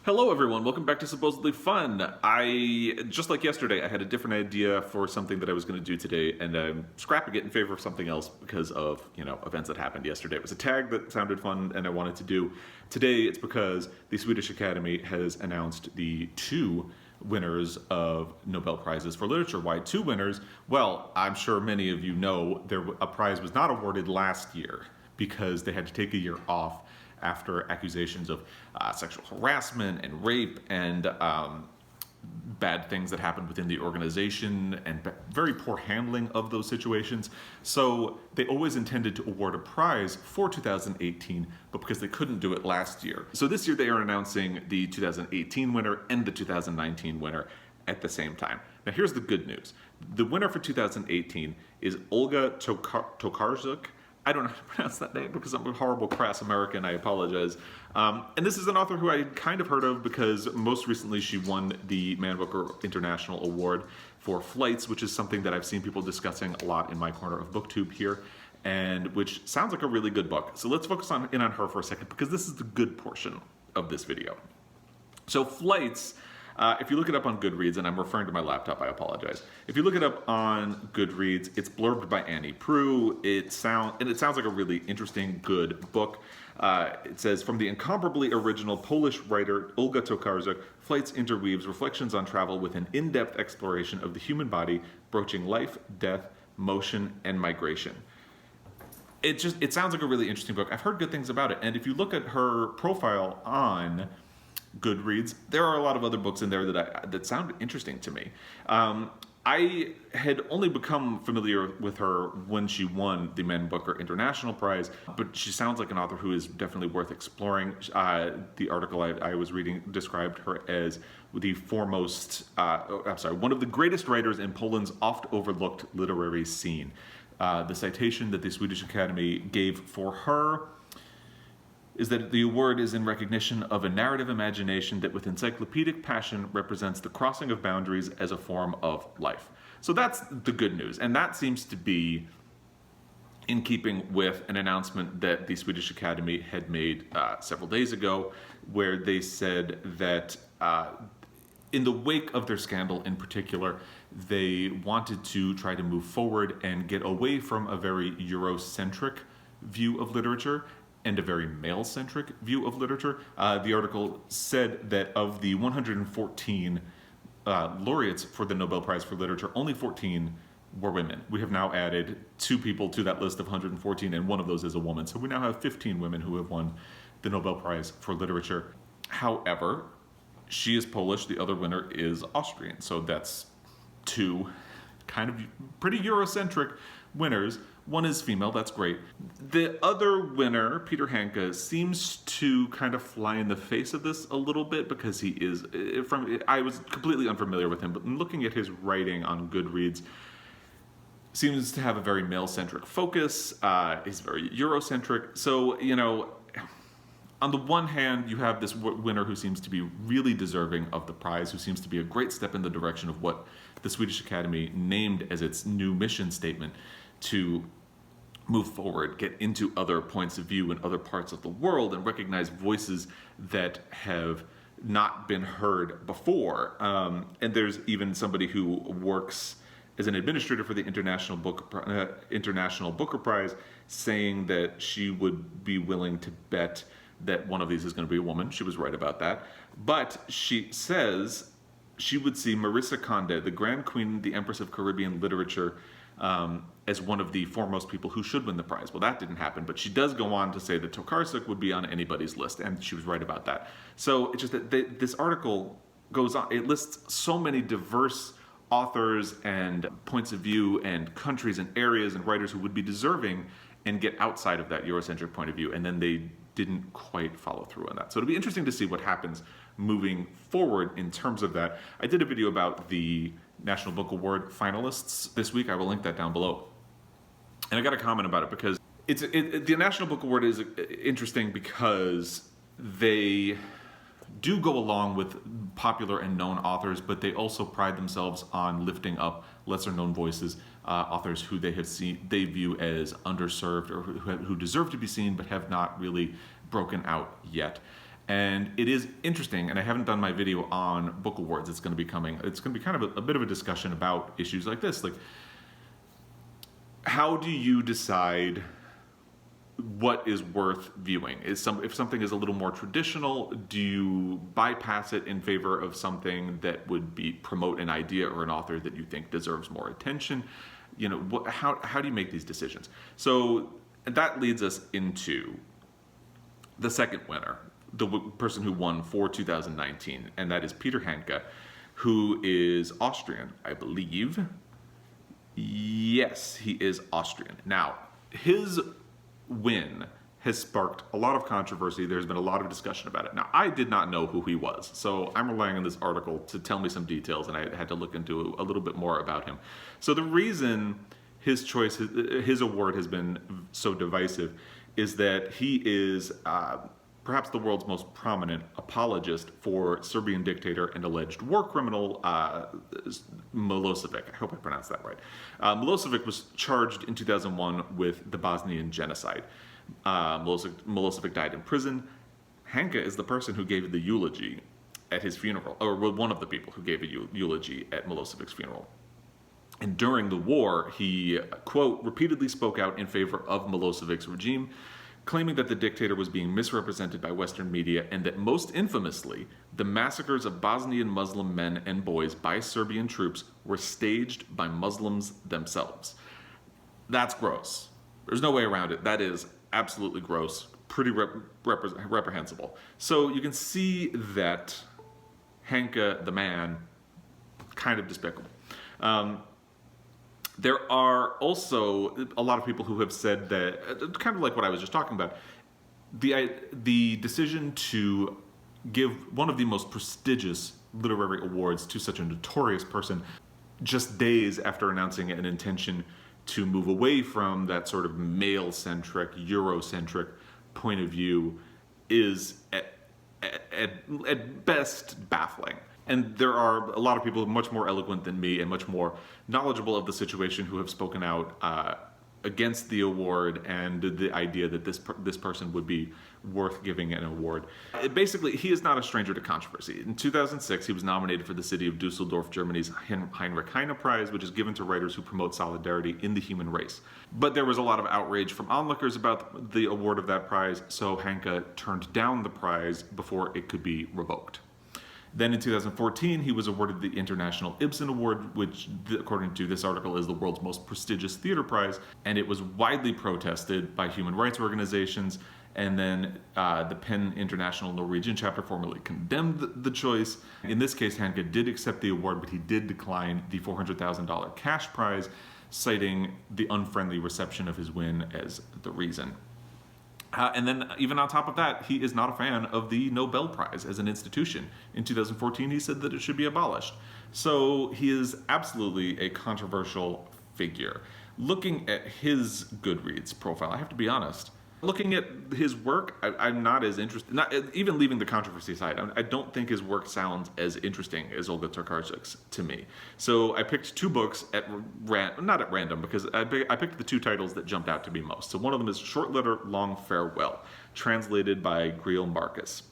Hello everyone, welcome back to Supposedly Fun. Just like yesterday, I had a different idea for something that I was going to do today, and I'm scrapping it in favor of something else because of, events that happened yesterday. It was a tag that sounded fun and I wanted to do. Today, it's because the Swedish Academy has announced the two winners of Nobel Prizes for Literature. Why two winners? Well, I'm sure many of you know a prize was not awarded last year because they had to take a year off after accusations of sexual harassment and rape and bad things that happened within the organization and very poor handling of those situations. So they always intended to award a prize for 2018, but because they couldn't do it last year. So this year they are announcing the 2018 winner and the 2019 winner at the same time. Now here's the good news. The winner for 2018 is Olga Tokarczuk. I don't know how to pronounce that name because I'm a horrible crass American, I apologize. And this is an author who I kind of heard of because most recently she won the Man Booker International Award for Flights, which is something that I've seen people discussing a lot in my corner of BookTube here, and which sounds like a really good book. So let's focus in on her for a second because this is the good portion of this video. So Flights, if you look it up on Goodreads, and I'm referring to my laptop, I apologize. If you look it up on Goodreads, it's blurbed by Annie Proulx. It sounds like a really interesting, good book. It says, from the incomparably original Polish writer Olga Tokarczuk, Flights interweaves reflections on travel with an in-depth exploration of the human body, broaching life, death, motion, and migration. It sounds like a really interesting book. I've heard good things about it, and if you look at her profile on Goodreads, there are a lot of other books in there that sound interesting to me. I had only become familiar with her when she won the Man Booker International Prize, but she sounds like an author who is definitely worth exploring. The article I was reading described her as the foremost, one of the greatest writers in Poland's oft overlooked literary scene. The citation that the Swedish Academy gave for her is that the award is in recognition of a narrative imagination that with encyclopedic passion represents the crossing of boundaries as a form of life. So that's the good news, and that seems to be in keeping with an announcement that the Swedish Academy had made several days ago, where they said that in the wake of their scandal in particular, they wanted to try to move forward and get away from a very Eurocentric view of literature and a very male-centric view of literature. The article said that of the 114 laureates for the Nobel Prize for Literature, only 14 were women. We have now added 2 people to that list of 114, and one of those is a woman. So we now have 15 women who have won the Nobel Prize for Literature. However, she is Polish, the other winner is Austrian. So that's 2 kind of pretty Eurocentric winners. One is female, that's great. The other winner, Peter Handke, seems to kind of fly in the face of this a little bit because he is, I was completely unfamiliar with him, but looking at his writing on Goodreads, seems to have a very male-centric focus. He's very Eurocentric. So, on the one hand, you have this winner who seems to be really deserving of the prize, who seems to be a great step in the direction of what the Swedish Academy named as its new mission statement to move forward, get into other points of view in other parts of the world, and recognize voices that have not been heard before. And there's even somebody who works as an administrator for the International Booker Prize, saying that she would be willing to bet that one of these is going to be a woman. She was right about that. But she says she would see Marisa Conde, the Grand Queen, the Empress of Caribbean Literature, as one of the foremost people who should win the prize. Well, that didn't happen, but she does go on to say that Tokarczuk would be on anybody's list, and she was right about that. So it's just that this article goes on. It lists so many diverse authors and points of view and countries and areas and writers who would be deserving and get outside of that Eurocentric point of view, and then they didn't quite follow through on that. So it'll be interesting to see what happens moving forward in terms of that. I did a video about the National Book Award finalists this week. I will link that down below. And I got a comment about it because the National Book Award is interesting because they do go along with popular and known authors, but they also pride themselves on lifting up lesser known voices, authors who they view as underserved or who deserve to be seen but have not really broken out yet. And it is interesting, and I haven't done my video on book awards. It's going to be coming. It's going to be kind of a bit of a discussion about issues like this. Like, how do you decide what is worth viewing? If something is a little more traditional, do you bypass it in favor of something that would promote an idea or an author that you think deserves more attention? You know, how do you make these decisions? So that leads us into the second winner, the person who won for 2019, and that is Peter Handke, who is Austrian, I believe. Yes, he is Austrian. Now, his win has sparked a lot of controversy. There's been a lot of discussion about it. Now, I did not know who he was, so I'm relying on this article to tell me some details, and I had to look into a little bit more about him. So the reason his choice, his award has been so divisive is that he is perhaps the world's most prominent apologist for Serbian dictator and alleged war criminal Milosevic. I hope I pronounced that right. Milosevic was charged in 2001 with the Bosnian genocide. Milosevic died in prison. Handke is the person who gave the eulogy at his funeral, or one of the people who gave a eulogy at Milosevic's funeral. And during the war, he, quote, repeatedly spoke out in favor of Milosevic's regime, claiming that the dictator was being misrepresented by Western media and that most infamously, the massacres of Bosnian Muslim men and boys by Serbian troops were staged by Muslims themselves. That's gross. There's no way around it. That is absolutely gross, pretty reprehensible. So you can see that Handke, the man, kind of despicable. There are also a lot of people who have said that, kind of like what I was just talking about, the decision to give one of the most prestigious literary awards to such a notorious person just days after announcing an intention to move away from that sort of male-centric, Eurocentric point of view is at best baffling. And there are a lot of people much more eloquent than me and much more knowledgeable of the situation who have spoken out against the award and the idea that this person would be worth giving an award. Basically, he is not a stranger to controversy. In 2006, he was nominated for the city of Dusseldorf, Germany's Heinrich Heine Prize, which is given to writers who promote solidarity in the human race. But there was a lot of outrage from onlookers about the award of that prize, so Handke turned down the prize before it could be revoked. Then in 2014, he was awarded the International Ibsen Award, which, according to this article, is the world's most prestigious theater prize, and it was widely protested by human rights organizations, and then the PEN International Norwegian chapter formally condemned the choice. In this case, Handke did accept the award, but he did decline the $400,000 cash prize, citing the unfriendly reception of his win as the reason. And then, even on top of that, he is not a fan of the Nobel Prize as an institution. In 2014, he said that it should be abolished. So he is absolutely a controversial figure. Looking at his Goodreads profile, I have to be honest, looking at his work, I'm not as interested, even leaving the controversy aside, I don't think his work sounds as interesting as Olga Tokarczuk's to me. So I picked two books not at random, because I picked the two titles that jumped out to me most. So one of them is Short Letter, Long Farewell, translated by Griel Marcus.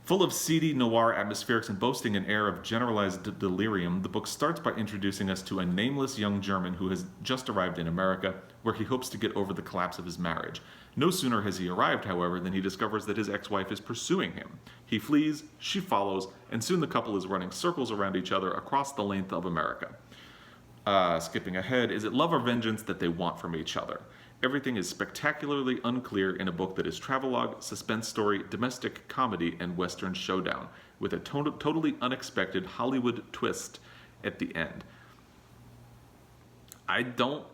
Full of seedy noir atmospherics and boasting an air of generalized delirium, the book starts by introducing us to a nameless young German who has just arrived in America, where he hopes to get over the collapse of his marriage. No sooner has he arrived, however, than he discovers that his ex-wife is pursuing him. He flees, she follows, and soon the couple is running circles around each other across the length of America. Skipping ahead, is it love or vengeance that they want from each other? Everything is spectacularly unclear in a book that is travelogue, suspense story, domestic comedy, and Western showdown, with a totally unexpected Hollywood twist at the end. I don't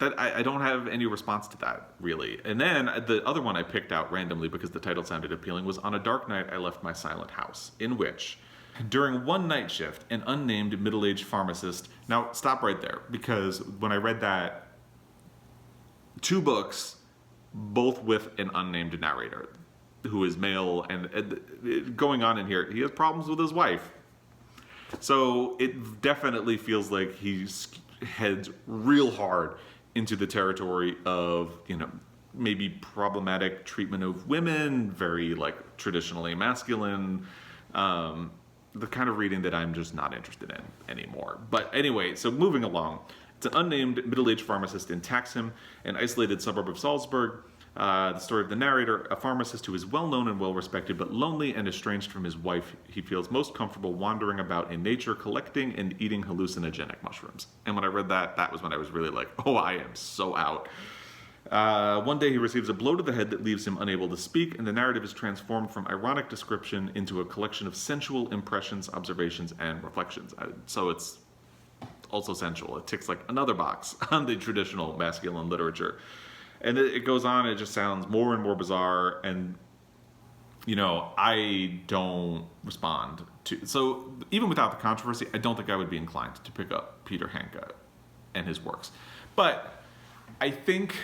have any response to that, really. And then the other one I picked out randomly because the title sounded appealing was On a Dark Night I Left My Silent House, in which, during one night shift, an unnamed middle-aged pharmacist... Now, stop right there, because when I read that, two books, both with an unnamed narrator, who is male, and going on in here, he has problems with his wife. So it definitely feels like he heads real hard into the territory of, maybe problematic treatment of women, very like traditionally masculine, the kind of reading that I'm just not interested in anymore. But anyway, so moving along, it's an unnamed middle-aged pharmacist in Taksim, an isolated suburb of Salzburg. The story of the narrator, a pharmacist who is well-known and well-respected, but lonely and estranged from his wife. He feels most comfortable wandering about in nature, collecting and eating hallucinogenic mushrooms. And when I read that, that was when I was really like, oh, I am so out. One day he receives a blow to the head that leaves him unable to speak, and the narrative is transformed from ironic description into a collection of sensual impressions, observations, and reflections. So it's also sensual. It ticks like another box on the traditional masculine literature. And it goes on, it just sounds more and more bizarre, and, you know, I don't respond to... So, even without the controversy, I don't think I would be inclined to pick up Peter Handke and his works. But I think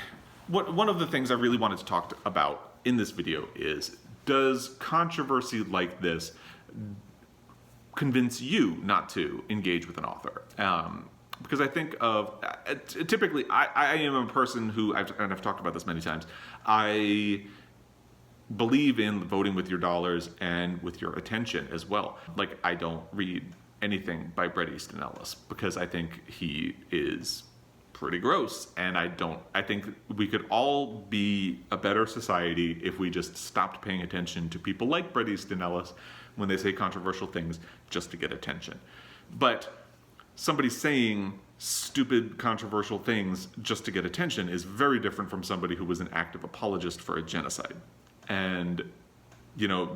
one of the things I really wanted to talk about in this video is, does controversy like this convince you not to engage with an author? Because I think of, typically, I am a person who, and I've talked about this many times, I believe in voting with your dollars and with your attention as well. Like, I don't read anything by Bret Easton Ellis because I think he is pretty gross, and I think we could all be a better society if we just stopped paying attention to people like Bret Easton Ellis when they say controversial things just to get attention. But somebody saying stupid, controversial things just to get attention is very different from somebody who was an active apologist for a genocide. And, you know,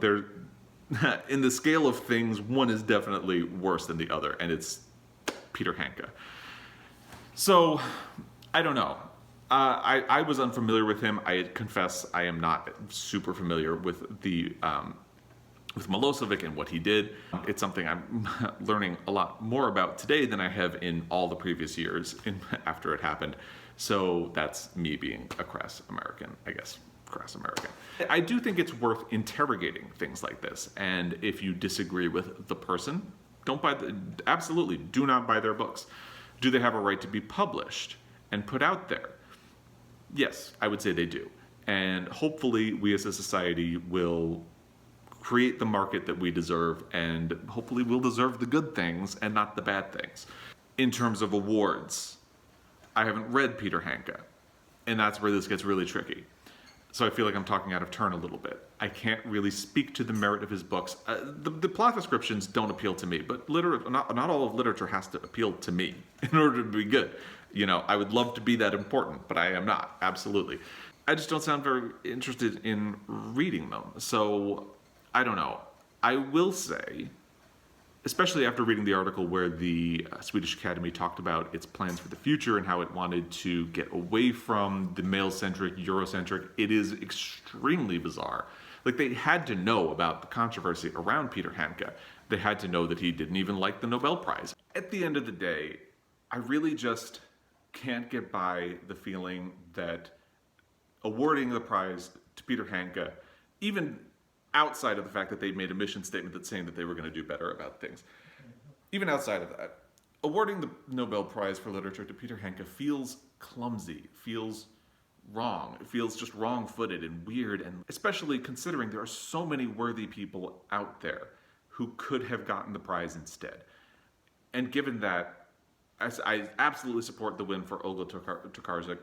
in the scale of things, one is definitely worse than the other, and it's Peter Handke. So, I don't know. I was unfamiliar with him. I confess I am not super familiar with with Milosevic and what he did. It's something I'm learning a lot more about today than I have in all the previous years after it happened. So that's me being a crass American, I guess. Crass American. I do think it's worth interrogating things like this. And if you disagree with the person, absolutely do not buy their books. Do they have a right to be published and put out there? Yes, I would say they do. And hopefully we as a society will create the market that we deserve, and hopefully we'll deserve the good things and not the bad things. In terms of awards, I haven't read Peter Handke, and that's where this gets really tricky. So I feel like I'm talking out of turn a little bit. I can't really speak to the merit of his books. The plot descriptions don't appeal to me, but not all of literature has to appeal to me in order to be good. You know, I would love to be that important, but I am not, absolutely. I just don't sound very interested in reading them. So, I don't know. I will say, especially after reading the article where the Swedish Academy talked about its plans for the future and how it wanted to get away from the male-centric, Eurocentric, it is extremely bizarre. Like, they had to know about the controversy around Peter Handke. They had to know that he didn't even like the Nobel Prize. At the end of the day, I really just can't get by the feeling that awarding the prize to Peter Handke, even outside of the fact that they made a mission statement that's saying that they were going to do better about things. Even outside of that, awarding the Nobel Prize for Literature to Peter Handke feels clumsy, feels wrong. It feels just wrong-footed and weird, and especially considering there are so many worthy people out there who could have gotten the prize instead. And given that, I absolutely support the win for Olga Tokarczuk.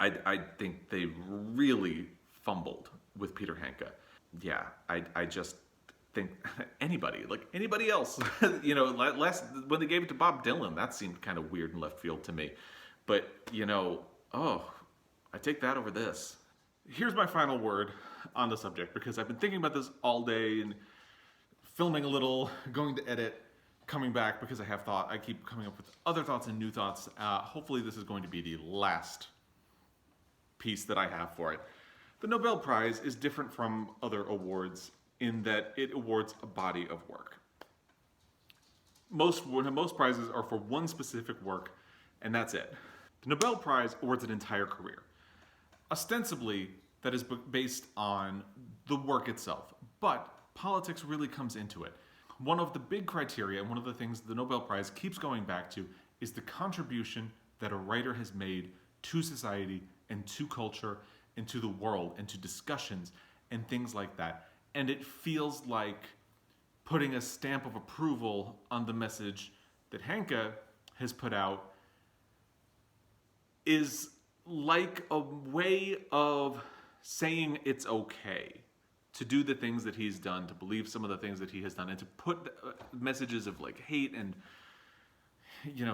I think they really fumbled with Peter Handke. Yeah, I just think anybody else, you know, when they gave it to Bob Dylan, that seemed kind of weird and left field to me. But, you know, I take that over this. Here's my final word on the subject, because I've been thinking about this all day and filming a little, going to edit, coming back because I keep coming up with other thoughts and new thoughts. Hopefully this is going to be the last piece that I have for it. The Nobel Prize is different from other awards in that it awards a body of work. Most prizes are for one specific work, and that's it. The Nobel Prize awards an entire career. Ostensibly, that is based on the work itself, but politics really comes into it. One of the big criteria, and one of the things the Nobel Prize keeps going back to, is the contribution that a writer has made to society and to culture and to the world and to discussions and things like that. And it feels like putting a stamp of approval on the message that Handke has put out is like a way of saying it's okay to do the things that he's done, to believe some of the things that he has done, and to put messages of like hate and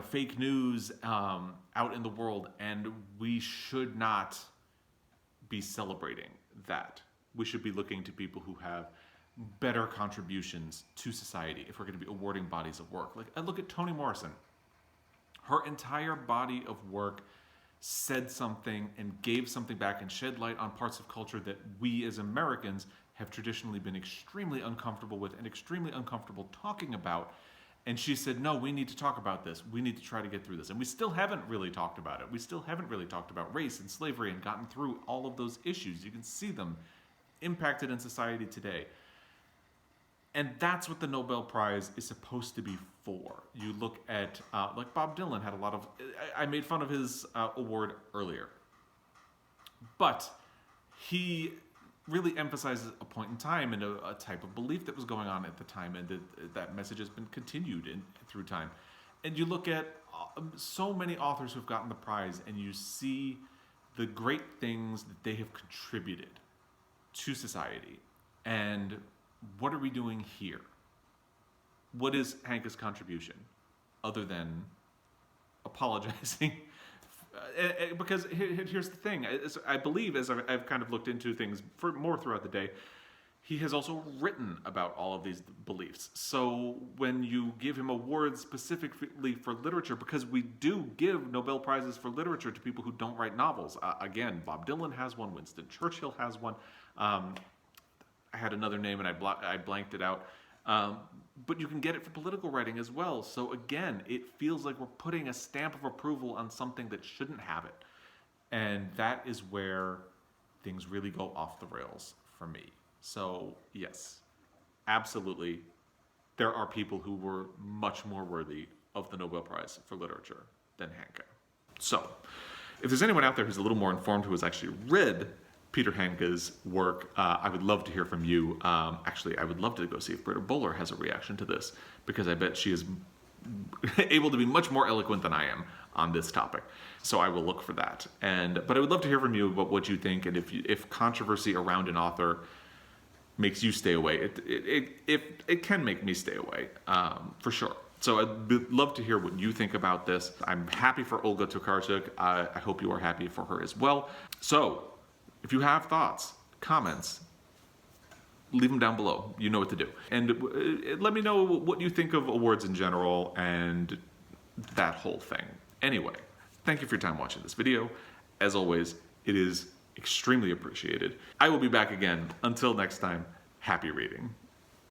fake news out in the world. And we should not be celebrating that. We should be looking to people who have better contributions to society if we're going to be awarding bodies of work. Like, I look at Toni Morrison. Her entire body of work said something and gave something back and shed light on parts of culture that we as Americans have traditionally been extremely uncomfortable with and extremely uncomfortable talking about. And she said, no, we need to talk about this. We need to try to get through this. And we still haven't really talked about it. We still haven't really talked about race and slavery and gotten through all of those issues. You can see them impacted in society today. And that's what the Nobel Prize is supposed to be for. You look at, like Bob Dylan had a lot of, I made fun of his award earlier. But he really emphasizes a point in time and a type of belief that was going on at the time, and that message has been continued through time. And you look at so many authors who've gotten the prize, and you see the great things that they have contributed to society. And what are we doing here? What is Handke's contribution other than apologizing? Because here's the thing. I believe, as I've kind of looked into things more throughout the day, he has also written about all of these beliefs. So when you give him awards specifically for literature, because we do give Nobel Prizes for literature to people who don't write novels. Again, Bob Dylan has one, Winston Churchill has one. I had another name and I blanked it out. But you can get it for political writing as well. So again, it feels like we're putting a stamp of approval on something that shouldn't have it. And that is where things really go off the rails for me. So yes, absolutely, there are people who were much more worthy of the Nobel Prize for literature than Handke. So if there's anyone out there who's a little more informed, who has actually read Peter Handke's work, I would love to hear from you. Actually, I would love to go see if Britta Bowler has a reaction to this, because I bet she is able to be much more eloquent than I am on this topic. So I will look for that. But I would love to hear from you about what you think, and if controversy around an author makes you stay away. It can make me stay away, for sure. So I'd love to hear what you think about this. I'm happy for Olga Tokarczuk. I hope you are happy for her as well. So if you have thoughts, comments, leave them down below. You know what to do. And let me know what you think of awards in general and that whole thing. Anyway, thank you for your time watching this video. As always, it is extremely appreciated. I will be back again. Until next time, happy reading.